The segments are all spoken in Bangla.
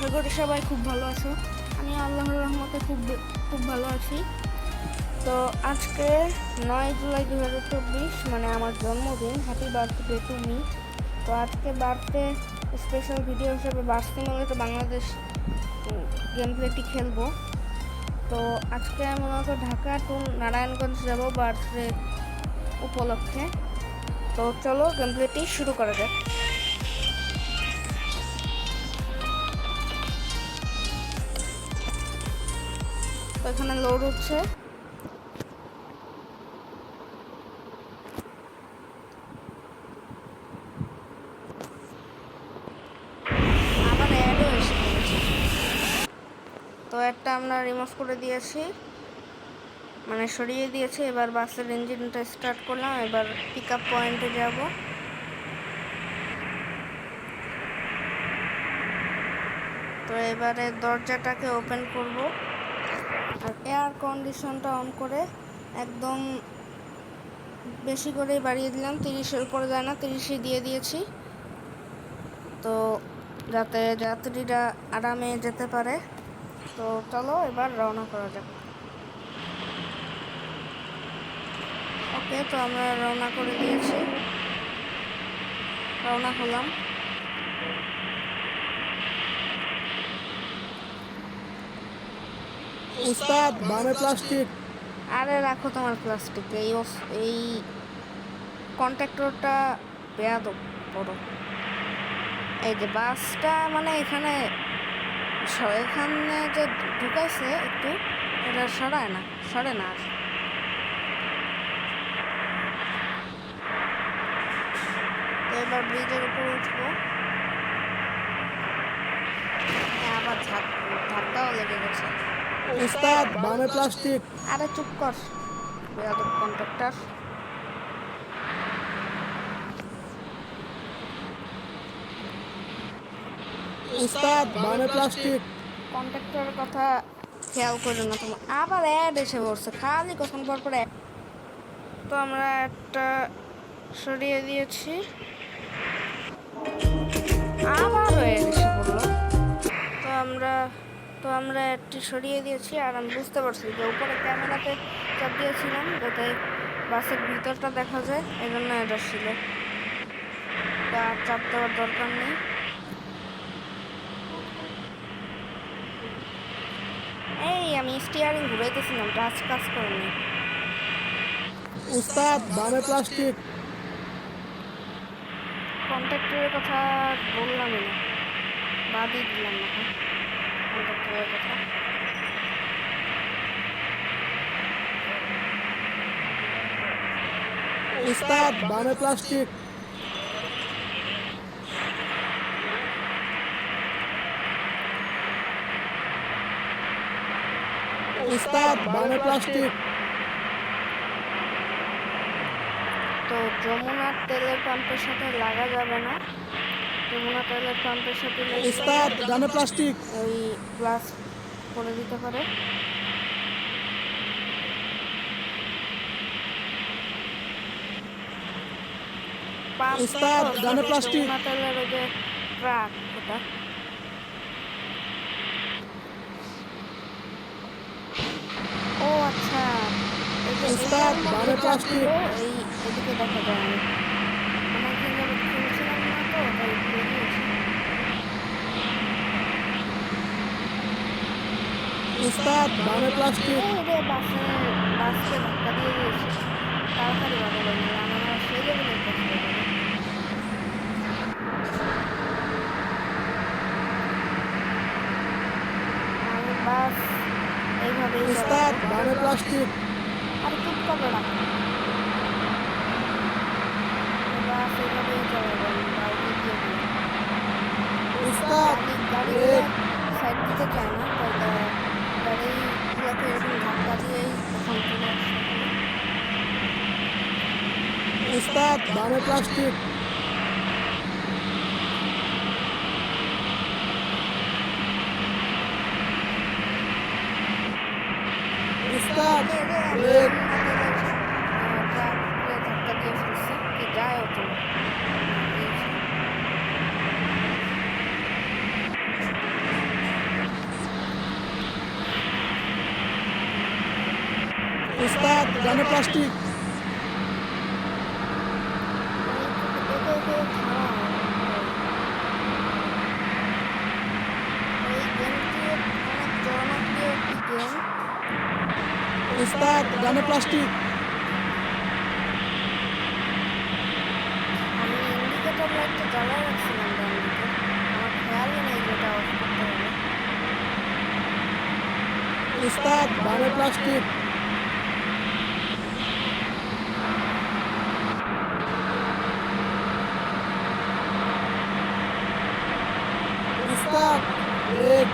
আশা করি সবাই খুব ভালো আছো। আমি আল্লাহর রহমতে খুব ভালো আছি। তো আজকে 9 জুলাই 2024, মানে আমার জন্মদিন। Happy birthday to me. তো আজকে বার্থডে স্পেশাল ভিডিও হিসেবে বার্সিমুলেটর বাংলাদেশ গেম প্লেটি খেলবো। তো আজকে মূলত ঢাকা টু নারায়ণগঞ্জ যাব বার্থডে উপলক্ষে। তো চলো গেম প্লেটি শুরু করা যাক। তো এখানে লোড হচ্ছে। আবার অ্যাডও এসে পড়েছে। তো একটা আমরা রিমুভ করে দিয়েছি, মানে সরিয়ে দিয়েছি। এবার বাসের ইঞ্জিনটা স্টার্ট করলাম। এবার পিক আপ পয়েন্টে যাব। তো এবারে দরজাটাকে ওপেন করব আর এয়ার কন্ডিশনটা অন করে একদম বেশি করেই বাড়িয়ে দিলাম। 30-এর উপরে যায় না, 30-ই দিয়ে দিয়েছি। তো যাতে যাত্রীরা আরামে যেতে পারে। তো চলো এবার রওনা করা যাক। ওকে, তো আমরা রওনা করে দিয়েছি, রওনা হলাম। উস্তাদ বামে প্লাস্টিক। আরে রাখো তোমার প্লাস্টিক। এই কন্ট্রাক্টরটা বেয়াদব বড়। এই যে বাসটা, মানে এখানে যে ঢুকাইছে একটু, এটা সরে না আর। তো এবার ব্রিজের উপরে উঠবো। আবার ধাক্কাও লেগে গেছে। উস্তাদ বামে প্লাস্টিক। আরে চুপ কর বেয়াদব কন্ট্রাক্টর। উস্তাদ বামে প্লাস্টিক। কন্ট্রাক্টরের কথা খেয়াল করো না তোমার। আবার অ্যাড এসে পড়ছে, খালি কখন পর পর add। তো আমরা একটা সরিয়ে দিয়েছি, আবার অ্যাড এসে পড়লো। তো আমরা একটি সরিয়ে দিয়েছি। আর আমি বুঝতে পারছি যে উপরে ক্যামেরাতে চাপ দিয়েছিলাম যাতে বাসের ভিতরটা দেখা যায়, এই জন্য এটা ছিল। আর চাপ দেওয়ার দরকার নেই। এই আমি স্টিয়ারিং ঘুরাইতেছিলাম, টাচ কাজ করেনি। উস্তাদ বামে প্লাস্টিক। কন্ট্রাক্টরের কথা বললামই না, বাদই দিলাম না কন্ট্রাক্টরের কথা। উস্তাদ বামে প্লাস্টিক। উস্তাদ বামে প্লাস্টিক। তো যমুনার তেলের পাম্পের সাথে লাগা যাবে না। যমুনা তেলের পাম্পের সাথে উস্তাদ ডানে প্লাস্টিক। ওই প্লাস করে দিতে পারে। উস্তাদ ডানে প্লাস্টিক। যমুনা তেলের ওই যে ট্রাক, ওটা। ও আচ্ছা, উস্তাদ বামে প্লাস্টিক। এই এদিকে দেখা যায় না। অনেকদিন যাবত খেলছিলাম না, তো তাই ভুলে গিয়েছি। উস্তাদ বামে প্লাস্টিক। এই রে, বাসকে ধাক্কা দিয়ে দিয়েছে। তাড়াতাড়ি বাবা বলল, আমরা সেই লেভেলের কষ্ট করে। আমি বাস এইভাবেই উস্তাদ বামে প্লাস্টিক। আর চুপ করবে না। বাস এইভাবেই চলাবেন, বাইকে দিয়ে দিয়ে। উস্তাদ গাড়িগুলো সাইড দিতে চায় না, তাই গাড়িগুলোকে এরকম ধাক্কা দিয়েই এখন চলে আসছে। উস্তাদ বামে প্লাস্টিক। উস্তাদ ব্রেক। ধাক্কা দিয়ে ফেলছে, কি যায় তো। উস্তাদ ডানে প্লাস্টিক। উস্তাদ ডানে প্লাস্টিক। আমি ইন্ডিকেটর লাইটটা জ্বালায় রাখছিলাম ডান দিকে, আমার খেয়ালই নেই যেটা অফ করতে হবে। উস্তাদ বামে প্লাস্টিক। উস্তাদ ব্রেক।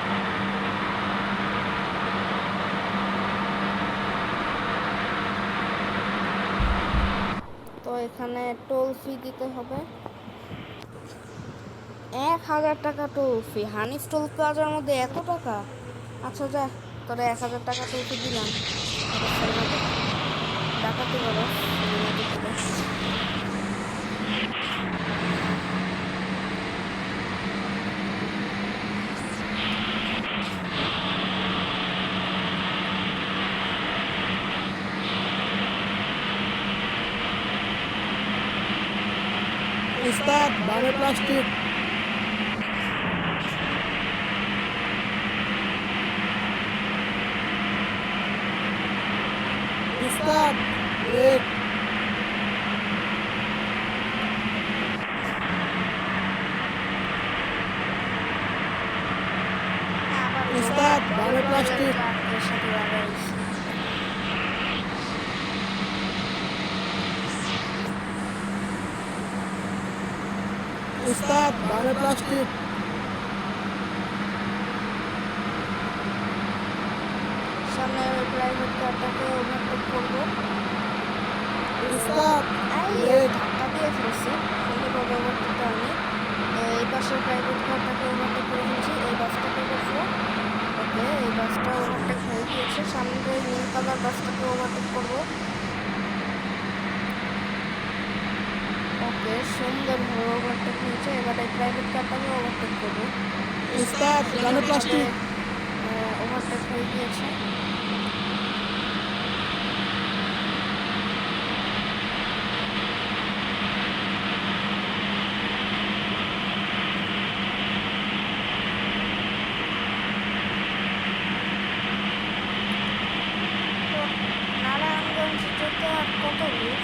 তো এখানে টোল ফি দিতে হবে 1000 টাকা টোল ফি। হানিস টোল প্লাজার মধ্যে এত টাকা? আচ্ছা যা, তোরা 1000 টাকা টোল ফি দিলাম, ডাকাতি করো। উস্তাদ বামে প্লাস্টিক। উস্তাদ ব্রেক। উস্তাদ বামে প্লাস্টিক। উস্তাদ বামে প্লাস্টিক। সামনে প্রাইভেট কারটাকে ওভারটেক করবো। উস্তাদ এই ধাক্কা দিয়ে ফেলছি, সুন্দরভাবে ওভারটেকটা আমি। তো এই পাশের প্রাইভেট কারটাকে ওভারটেক করে ফেলছি, এই বাসটাকে করবো। ওকে, এই বাসটা ওভারটেক হয়ে গিয়েছে। সামনে নীল কালার বাসটাকে ওভারটেক করবো। ওকে, সুন্দরভাবে ওভারটেক হয়েছে। এবার এই প্রাইভেট কারটাকে ওভারটেক করবো। উস্তাদ ডানে প্লাস্টিক। ওভারটেক হয়ে গিয়েছে। নারায়ণগঞ্জ যেতে আর কত দূর?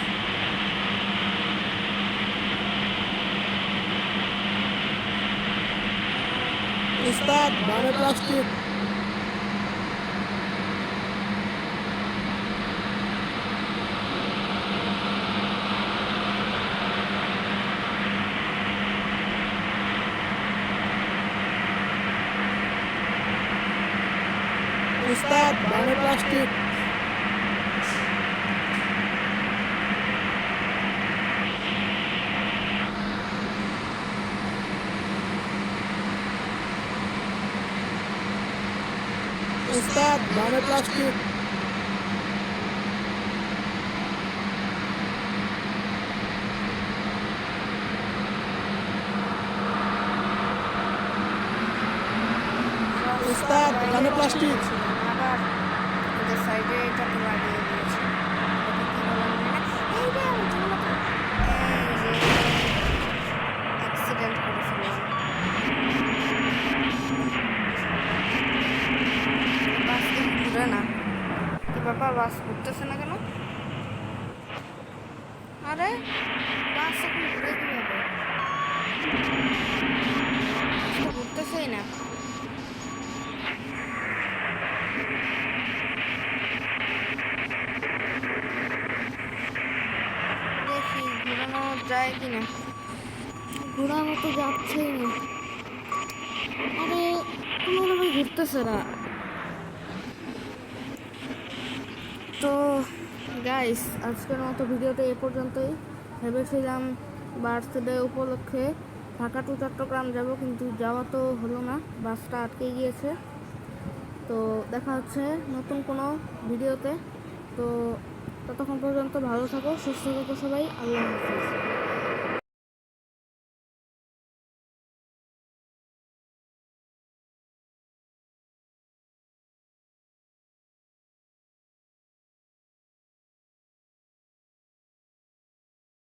উস্তাদ বামে প্লাস্টিক। উস্তাদ বামে প্লাস্টিক। উস্তাদ বামে প্লাস্টিক। উস্তাদ ডানে প্লাস্টিক। আবার ওদের সাইডে এটাকে লাগিয়ে দিয়েছে। ওটা কি বলে মনে নেই। এই রে, আমি জীবনে অ্যাক্সিডেন্ট করে ফেললাম। বাস তো ঘুরে না, কি ব্যাপার? বাস ঘুরতেছে না কেন? আরে বাস এখন ঘুরে কিভাবে? ঘুরতেছেই না। দেখি ঘোরানো যায় কিনা। ঘোরানো তো যাচ্ছেই না। আরে কোনোভাবে ঘুরতেছে না। তো গাইস, আজকের মতো ভিডিওটা এ পর্যন্তই। ভেবেছিলাম বার্থডে উপলক্ষে ঢাকা টু চট্টগ্রাম যাব, কিন্তু যাওয়া তো হলো না, বাসটা আটকে গিয়েছে। তো দেখা হচ্ছে নতুন কোনো ভিডিওতে। তো ততক্ষণ পর্যন্ত ভালো থাকো, সুস্থ থাকো সবাই। আল্লাহ হাফিজ।